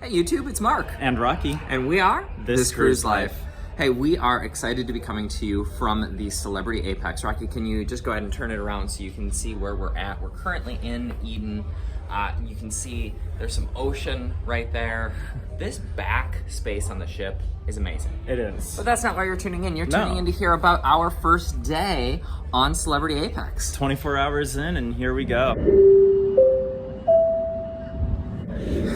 Hey YouTube, it's Mark. And Rocky. And we are This Cruise Life. Hey, we are excited to be coming to you from the Celebrity Apex. Rocky, can you just go ahead and turn it around so you can see where we're at? We're currently in Eden. You can see there's some ocean right there. This back space on the ship is amazing. It is. But that's not why you're tuning in. You're tuning in to hear about our first day on Celebrity Apex. 24 hours in and here we go.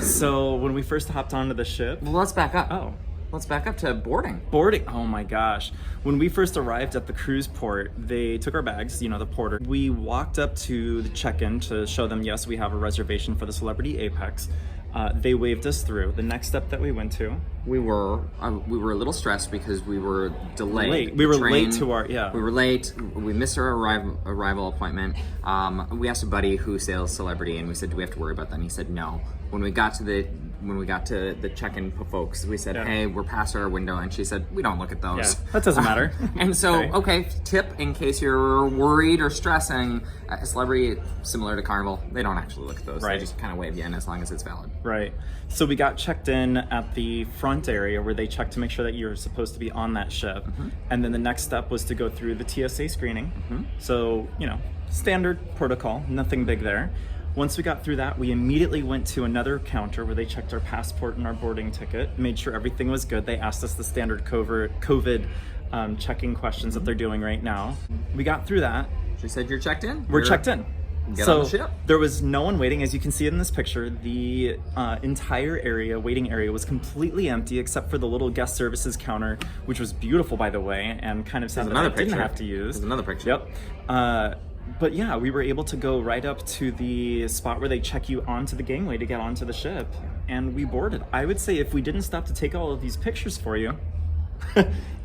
So when we first hopped onto the ship... Well, let's back up. Oh. Let's back up to boarding. Boarding, oh my gosh. When we first arrived at the cruise port, they took our bags, you know, the porter. We walked up to the check-in to show them, yes, we have a reservation for the Celebrity Apex. They waved us through. The next step that we went to... We were a little stressed because we were delayed. Late. We were late to our, We were late. We missed our arrival appointment. We asked a buddy who sails Celebrity and we said, do we have to worry about that? And he said, no. When we got to the check-in folks, we said, hey, we're past our window. And she said, we don't look at those. Yeah, that doesn't matter. And so, okay, tip in case you're worried or stressing, Celebrity, similar to Carnival, they don't actually look at those. Right. They just kind of wave you in as long as it's valid. Right. So we got checked in at the front area where they checked to make sure that you're supposed to be on that ship. Mm-hmm. And then the next step was to go through the TSA screening. Mm-hmm. So, you know, standard protocol, nothing big there. Once we got through that, we immediately went to another counter where they checked our passport and our boarding ticket, made sure everything was good. They asked us the standard COVID checking questions that they're doing right now. We got through that. She said you're checked in? We're checked in. Get on the ship. There was no one waiting. As you can see in this picture, the entire area, waiting area, was completely empty except for the little guest services counter, which was beautiful, by the way, and kind of sad that I didn't have to use. There's another picture. Yep. But yeah, we were able to go right up to the spot where they check you onto the gangway to get onto the ship, and we boarded. I would say if we didn't stop to take all of these pictures for you,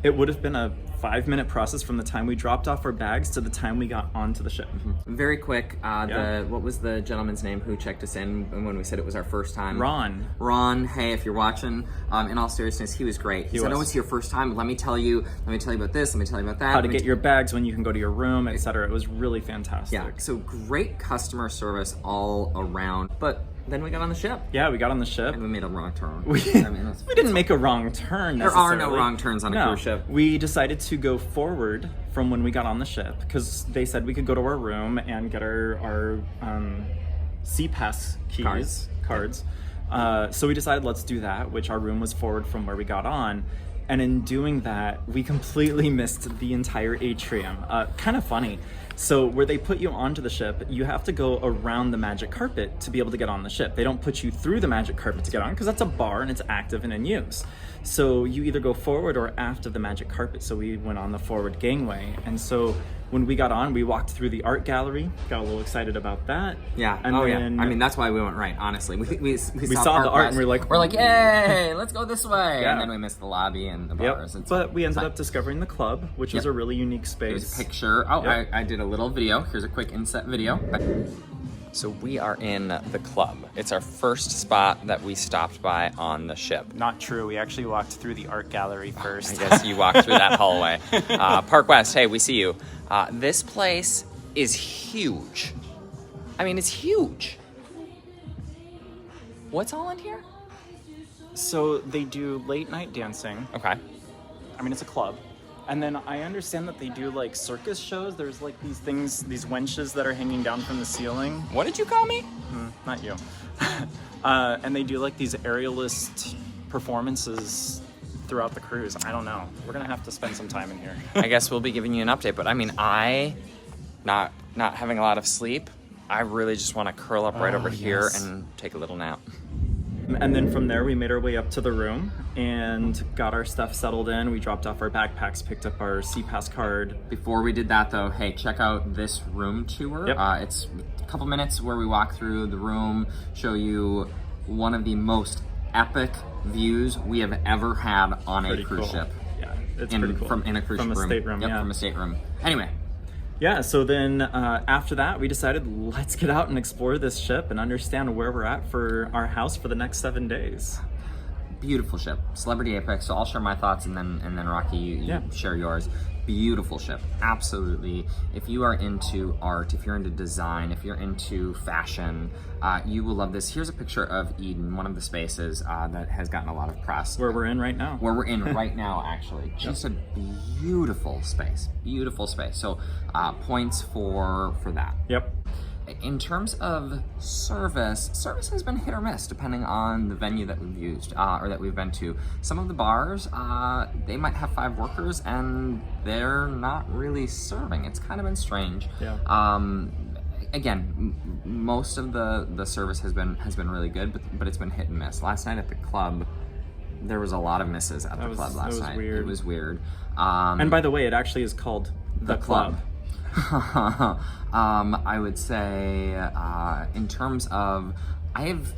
it would have been a 5-minute process from the time we dropped off our bags to the time we got onto the ship. Mm-hmm. Very quick, what was the gentleman's name who checked us in when we said it was our first time? Ron, hey, if you're watching, in all seriousness, he was great. He said, oh, it's your first time, let me tell you about this, let me tell you about that. How to get your bags, when you can go to your room, etc. It was really fantastic. Yeah, so great customer service all around. But then we got on the ship. Yeah, we got on the ship. And we made a wrong turn. We didn't make a wrong turn necessarily. There are no wrong turns on a cruise ship. We decided to go forward from when we got on the ship because they said we could go to our room and get our C-Pass keys, cards. So we decided let's do that, which our room was forward from where we got on. And in doing that, we completely missed the entire atrium. Kind of funny. So where they put you onto the ship, you have to go around the magic carpet to be able to get on the ship. They don't put you through the magic carpet to get on because that's a bar and it's active and in use. So you either go forward or aft of the magic carpet. So we went on the forward gangway. And so when we got on, we walked through the art gallery, got a little excited about that. Yeah, and then, I mean, that's why we went right, honestly. We saw the art and we're like, yay, let's go this way. Yeah. And then we missed the lobby and the bars. Yep. But we ended up discovering the club, which was a really unique space. There's a picture. Oh, I did a little video. Here's a quick inset video. So we are in the club. It's our first spot that we stopped by on the ship. Not true. We actually walked through the art gallery first. I guess you walked through that hallway. Park West, hey, we see you. This place is huge. I mean, it's huge. What's all in here? So they do late night dancing. Okay. I mean, it's a club. And then I understand that they do like circus shows. There's like these things, these wenches that are hanging down from the ceiling. What did you call me? Not you. And they do like these aerialist performances throughout the cruise. I don't know. We're gonna have to spend some time in here. I guess we'll be giving you an update, but I mean, not having a lot of sleep, I really just want to curl up right over here and take a little nap. And then from there, we made our way up to the room and got our stuff settled in. We dropped off our backpacks, picked up our C-Pass card. Before we did that though, hey, check out this room tour. Yep. It's a couple minutes where we walk through the room, show you one of the most epic views we have ever had on a cruise ship. Yeah, it's pretty cool. From a stateroom. Yep, from a stateroom. Anyway. Yeah, so then after that, we decided let's get out and explore this ship and understand where we're at for our house for the next 7 days. beautiful ship, Celebrity Apex. So I'll share my thoughts, and then Rocky, you share yours. Beautiful ship, absolutely. If you are into art, if you're into design, if you're into fashion, you will love this. Here's a picture of Eden, one of the spaces that has gotten a lot of press. Where we're in right now. Where we're in right now, actually. Just a beautiful space, beautiful space. So points for that. Yep. In terms of service has been hit or miss depending on the venue that we've used or that we've been to. Some of the bars, they might have 5 workers and they're not really serving. It's kind of been strange. Yeah. Again, most of the service has been really good, but it's been hit and miss. Last night at the club, there was a lot of misses at the club last night. Weird. It was weird. And by the way, it actually is called The Club. I would say, in terms of, I've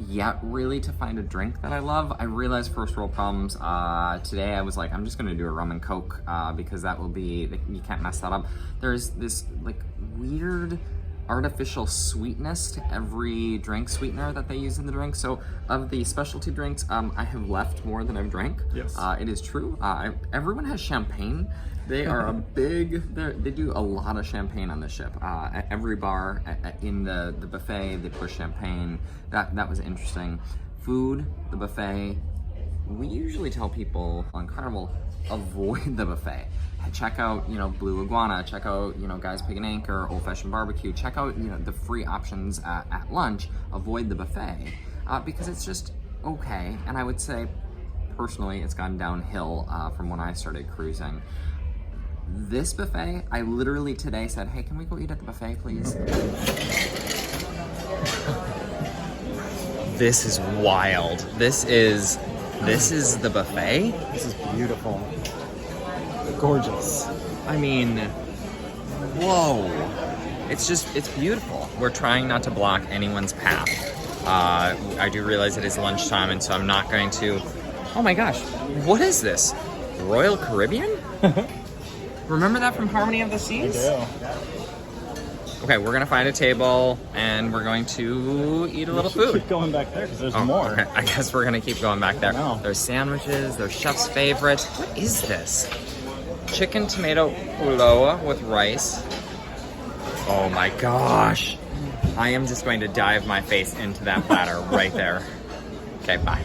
yet really to find a drink that I love. I realize first world problems. Today I was like, I'm just gonna do a rum and coke because that will be, you can't mess that up. There's this like weird artificial sweetness to every drink sweetener that they use in the drink. So of the specialty drinks, I have left more than I've drank. Yes. It is true. Everyone has champagne. They are a big, they do a lot of champagne on the ship. At every bar, in the buffet, they push champagne. That was interesting. Food, the buffet, we usually tell people on Carnival, avoid the buffet. Check out, Blue Iguana, check out, Guys Pig and Anchor, Old Fashioned Barbecue, check out, the free options at lunch, avoid the buffet, because it's just okay. And I would say, personally, it's gone downhill from when I started cruising. This buffet, I literally today said, hey, can we go eat at the buffet, please? This is wild. This is the buffet? This is beautiful. Gorgeous. I mean, whoa. It's beautiful. We're trying not to block anyone's path. I do realize it is lunchtime, and so I'm not going to, oh my gosh, what is this? Royal Caribbean? Remember that from Harmony of the Seas? I do. Okay, we're gonna find a table and we're going to eat a little food. Keep going back there because there's more. Okay. I guess we're gonna keep going back there. No. There's sandwiches, there's chef's favorite. What is this? Chicken tomato uloa with rice. Oh my gosh. I am just going to dive my face into that platter right there. Okay, bye.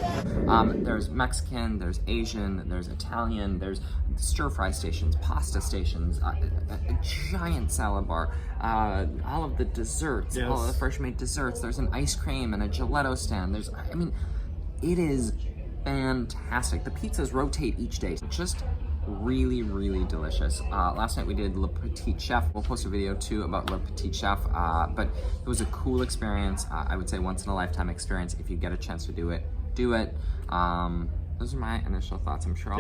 There's Mexican, there's Asian, there's Italian, there's stir-fry stations, pasta stations, a giant salad bar, all of the desserts, all of the fresh-made desserts. There's an ice cream and a gelato stand. It is fantastic. The pizzas rotate each day. Just really, really delicious. Last night we did Le Petit Chef. We'll post a video too about Le Petit Chef, but it was a cool experience. I would say once in a lifetime experience. If you get a chance to do it, do it. Those are my initial thoughts. I'm sure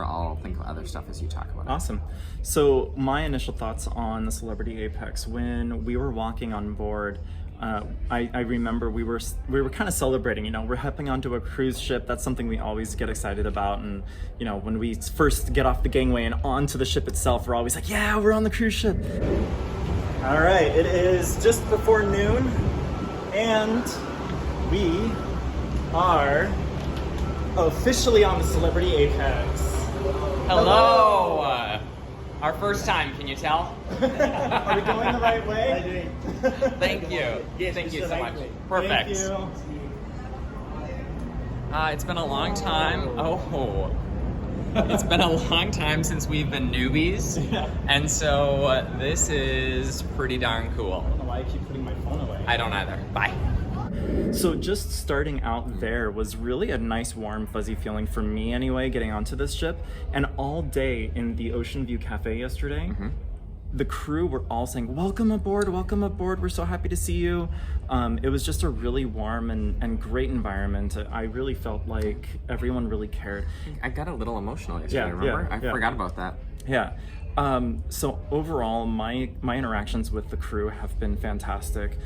I'll think of other stuff as you talk about it. Awesome. So my initial thoughts on the Celebrity Apex, when we were walking on board, I remember we were kind of celebrating, we're hopping onto a cruise ship. That's something we always get excited about. And, when we first get off the gangway and onto the ship itself, we're always like, yeah, we're on the cruise ship. All right, it is just before noon and we are officially on the Celebrity Apex. Hello! Our first time, can you tell? Are we going the right way? Thank you. Yes, Thank you so much. way. Perfect. Thank you. It's been a long time. Oh. It's been a long time since we've been newbies. Yeah. And so this is pretty darn cool. I don't know why I keep putting my phone away. I don't either. Bye. So just starting out there was really a nice, warm, fuzzy feeling for me anyway, getting onto this ship. And all day in the Ocean View Cafe yesterday, the crew were all saying, welcome aboard, we're so happy to see you. It was just a really warm and great environment. I really felt like everyone really cared. I got a little emotional yesterday, remember? I forgot about that. Yeah. So overall, my interactions with the crew have been fantastic.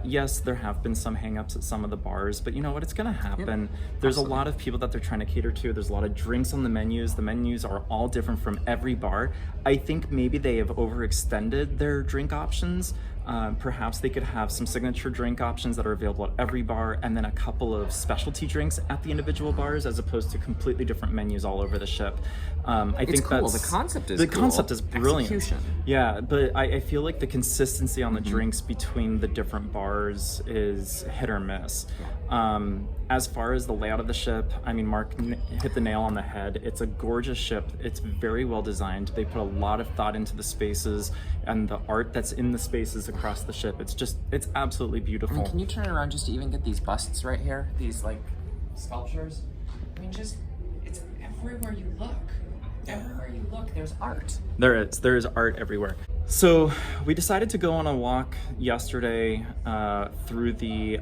Yes, there have been some hangups at some of the bars, but you know what? It's gonna happen. Yep. There's a lot of people that they're trying to cater to. There's a lot of drinks on the menus. The menus are all different from every bar. I think maybe they have overextended their drink options. Perhaps they could have some signature drink options that are available at every bar, and then a couple of specialty drinks at the individual bars, as opposed to completely different menus all over the ship. I think cool. that's The concept is the cool. concept is brilliant. Execution. Yeah, but I feel like the consistency on the drinks between the different bars is hit or miss. As far as the layout of the ship, I mean, Mark hit the nail on the head. It's a gorgeous ship. It's very well designed. They put a lot of thought into the spaces and the art that's in the spaces across the ship. It's absolutely beautiful. Can you turn it around just to even get these busts right here? These like sculptures? I mean, it's everywhere you look. Everywhere you look, there's art. There is art everywhere. So we decided to go on a walk yesterday through the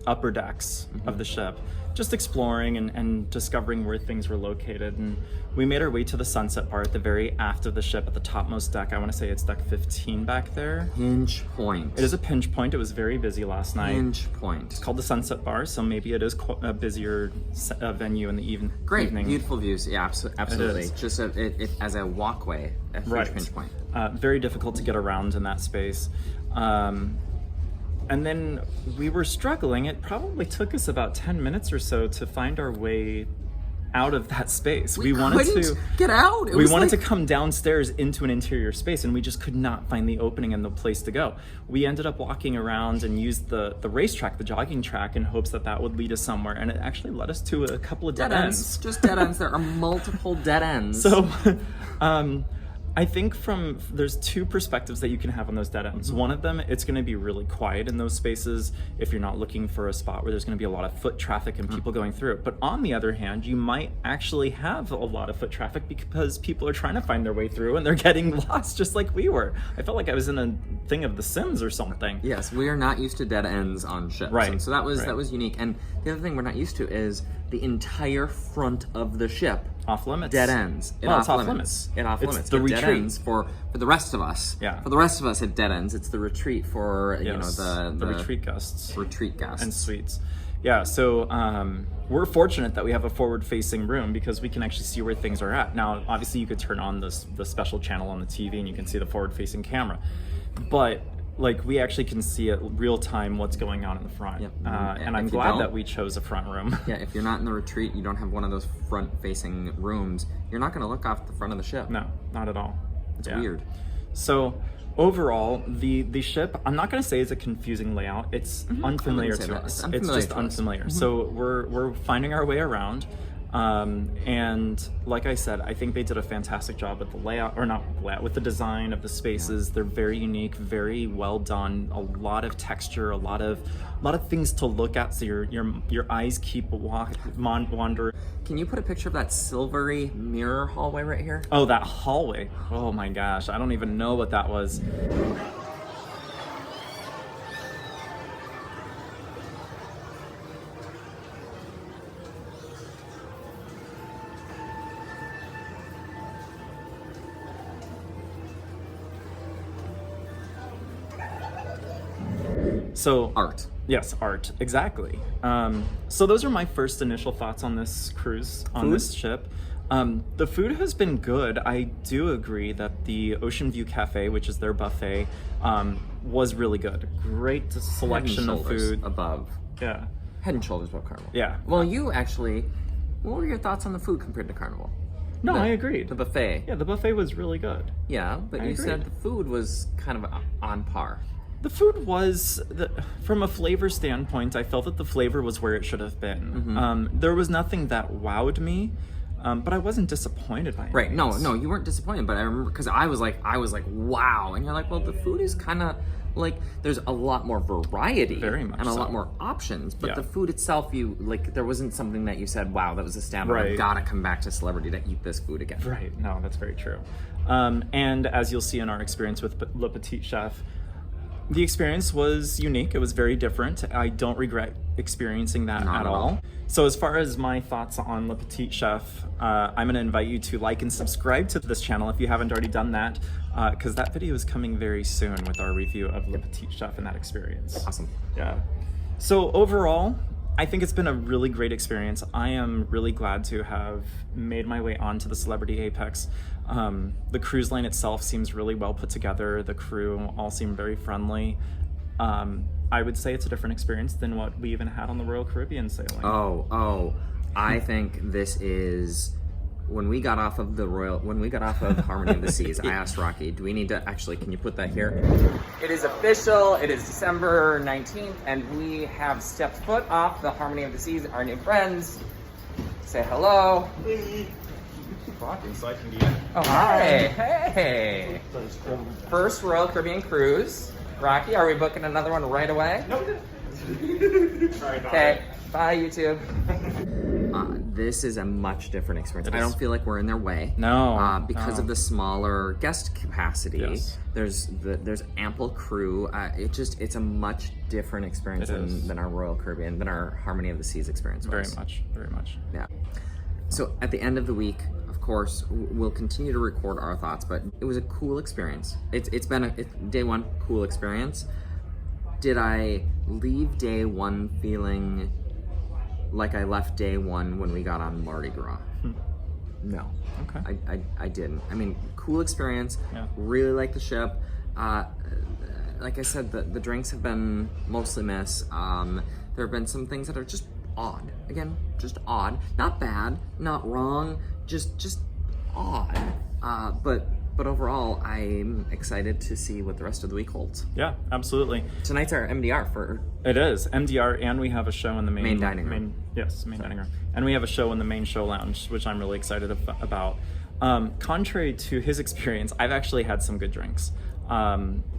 upper decks of the ship, just exploring and discovering where things were located. And we made our way to the sunset bar at the very aft of the ship at the topmost deck. I want to say it's deck 15 back there. Pinch point. It is a pinch point. It was very busy last night. Pinch point. It's called the Sunset Bar, so maybe it is a busier venue in the evening. Beautiful views. Yeah, absolutely. It is. Just it as a walkway, a huge pinch point. Very difficult to get around in that space. And then we were struggling. It probably took us about 10 minutes or so to find our way out of that space. We wanted to get out. We wanted to come downstairs into an interior space, and we just could not find the opening and the place to go. We ended up walking around and used the racetrack, the jogging track, in hopes that would lead us somewhere, and it actually led us to a couple of dead ends. Just dead ends. There are multiple dead ends. So, I think there's two perspectives that you can have on those dead ends. One of them, it's going to be really quiet in those spaces if you're not looking for a spot where there's going to be a lot of foot traffic and people going through it. But on the other hand, you might actually have a lot of foot traffic because people are trying to find their way through and they're getting lost just like we were. I felt like I was in a thing of The Sims or something. Yes, we are not used to dead ends on ships. Right. And so that was unique. And the other thing we're not used to is the entire front of the ship. Off limits. Dead ends. It's off limits. It off It's limits. the But retreat. Dead ends for the rest of us. Yeah. For the rest of us at dead ends, it's the retreat for the retreat guests. Retreat guests. And suites. Yeah, so we're fortunate that we have a forward-facing room because we can actually see where things are at. Now, obviously, you could turn on the special channel on the TV and you can see the forward-facing camera. But we actually can see at real time what's going on in the front. Yep. And I'm glad that we chose a front room. Yeah, if you're not in the retreat, you don't have one of those front-facing rooms, you're not going to look off the front of the ship. No, not at all. It's weird. So overall, the ship, I'm not going to say it's a confusing layout. It's unfamiliar to us. It's just unfamiliar. So we're finding our way around. And like I said, I think they did a fantastic job with the layout, or not layout, with the design of the spaces. They're very unique, very well done. A lot of texture, a lot of things to look at, so your eyes keep wandering. Can you put a picture of that silvery mirror hallway right here? Oh, that hallway! Oh my gosh, I don't even know what that was. So art. Yes, art, exactly. So those are my first initial thoughts on this cruise, on this ship. The food has been good. I do agree that the Ocean View Cafe, which is their buffet, was really good. Great selection of food. Above. Yeah. Head and shoulders above Carnival. Yeah. Well, what were your thoughts on the food compared to Carnival? No, I agreed. The buffet. Yeah, the buffet was really good. Yeah, but you said the food was kind of on par. The food was, from a flavor standpoint, I felt that the flavor was where it should have been. There was nothing that wowed me, but I wasn't disappointed by it. Right? No, you weren't disappointed. But I remember because I was like, wow, and you're like, well, the food is kind of like there's a lot more variety, very much, and a lot more options. But the food itself, there wasn't something that you said, wow, that was a standout. Right. I've got to come back to Celebrity to eat this food again. Right. No, that's very true. And as you'll see in our experience with Le Petit Chef, the experience was unique. It was very different. I don't regret experiencing that at all. So as far as my thoughts on Le Petit Chef, I'm going to invite you to like and subscribe to this channel if you haven't already done that, because that video is coming very soon with our review of Le Petit Chef and that experience. Awesome. Yeah. So overall, I think it's been a really great experience. I am really glad to have made my way onto the Celebrity Apex. The cruise line itself seems really well put together. The crew all seem very friendly. I would say it's a different experience than what we even had on the Royal Caribbean sailing. I think this is when we got off of Harmony of the Seas. I asked Rocky, do we need to actually? Can you put that here? It is official. It is December 19th, and we have stepped foot off the Harmony of the Seas. Our new friends. Say hello. Rocking, so I can be in. Oh, hi. Hey. First Royal Caribbean cruise. Rocky, are we booking another one right away? Nope. Sorry, okay. Bye, YouTube. This is a much different experience. I don't feel like we're in their way. No. Because of the smaller guest capacity. Yes. There's ample crew. It's a much different experience than our Royal Caribbean, than our Harmony of the Seas experience was. Very much. Yeah. So at the end of the week, of course, we'll continue to record our thoughts, but it was a cool experience. It's been a day one cool experience. Did I leave day one feeling like I left day one when we got on Mardi Gras? No. Okay. I didn't. I mean, cool experience. Yeah. Really like the ship. Like I said, the drinks have been mostly miss. There have been some things that are just odd. Again, just odd. Not bad, not wrong, just odd. But overall, I'm excited to see what the rest of the week holds. Yeah, absolutely. Tonight's our MDR for... It is MDR, and we have a show in the main dining room. Main dining room. And we have a show in the main show lounge, which I'm really excited about. Contrary to his experience, I've actually had some good drinks.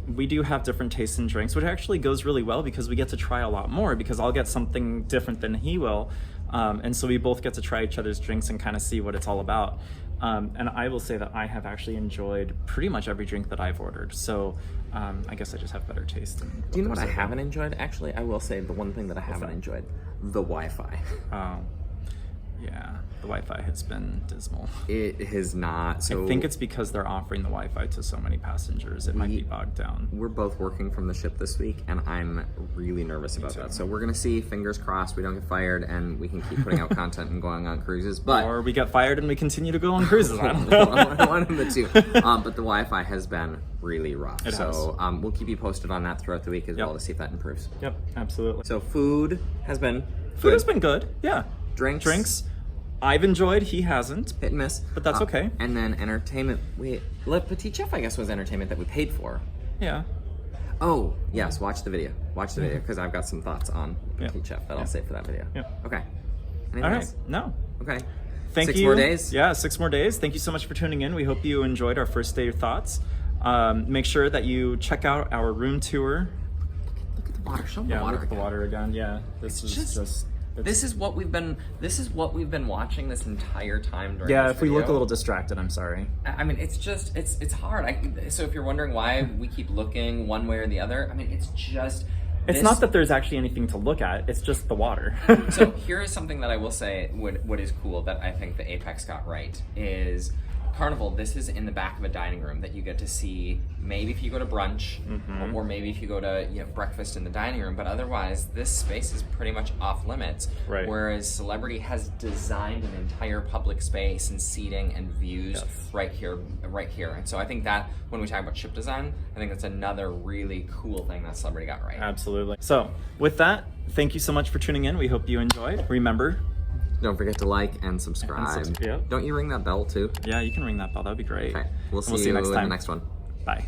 We do have different tastes in drinks, which actually goes really well because we get to try a lot more, because I'll get something different than he will. And so we both get to try each other's drinks and kind of see what it's all about. And I will say that I have actually enjoyed pretty much every drink that I've ordered. So I guess I just have better taste. Do you know what I haven't enjoyed? Actually, I will say the one thing that I haven't enjoyed, the Wi-Fi. Yeah, the Wi-Fi has been dismal. It has not. So I think it's because they're offering the Wi-Fi to so many passengers. It might be bogged down. We're both working from the ship this week, and I'm really nervous about that. So we're gonna see. Fingers crossed, we don't get fired, and we can keep putting out content and going on cruises. But or we get fired and we continue to go on cruises. I don't know. One of the two. But the Wi-Fi has been really rough. It has. We'll keep you posted on that throughout the week as well to see if that improves. Yep, absolutely. So food has been good. Yeah. Drinks. I've enjoyed. He hasn't. Hit and miss. But that's okay. And then entertainment. Petit Chef, I guess, was entertainment that we paid for. Yeah. Oh, yes. Watch the video. Because I've got some thoughts on Petit Chef that I'll save for that video. Yeah. Okay. Anything All right. else? No. Okay. Thank you. 6 more days? Yeah, 6 more days. Thank you so much for tuning in. We hope you enjoyed our first day of thoughts. Make sure that you check out our room tour. Look at the water. Show them the water. Look at the water again. Yeah. This is what we've been watching this entire time during this if we video. look a little distracted, I'm sorry. I mean, it's just, it's hard. So if you're wondering why we keep looking one way or the other, I mean, it's just... It's not that there's actually anything to look at, it's just the water. So here is something that I will say, what is cool that I think the Apex got right, is Carnival, this is in the back of a dining room that you get to see, maybe if you go to brunch, or maybe if you go to breakfast in the dining room, but otherwise this space is pretty much off limits. Right. Whereas Celebrity has designed an entire public space and seating and views right here. And so I think that when we talk about ship design, I think that's another really cool thing that Celebrity got right. Absolutely. So with that, thank you so much for tuning in. We hope you enjoyed. Remember, don't forget to like and subscribe. Yep. Don't you ring that bell too? Yeah, you can ring that bell. That'd be great. Okay. We'll see you next time. In the next one. Bye.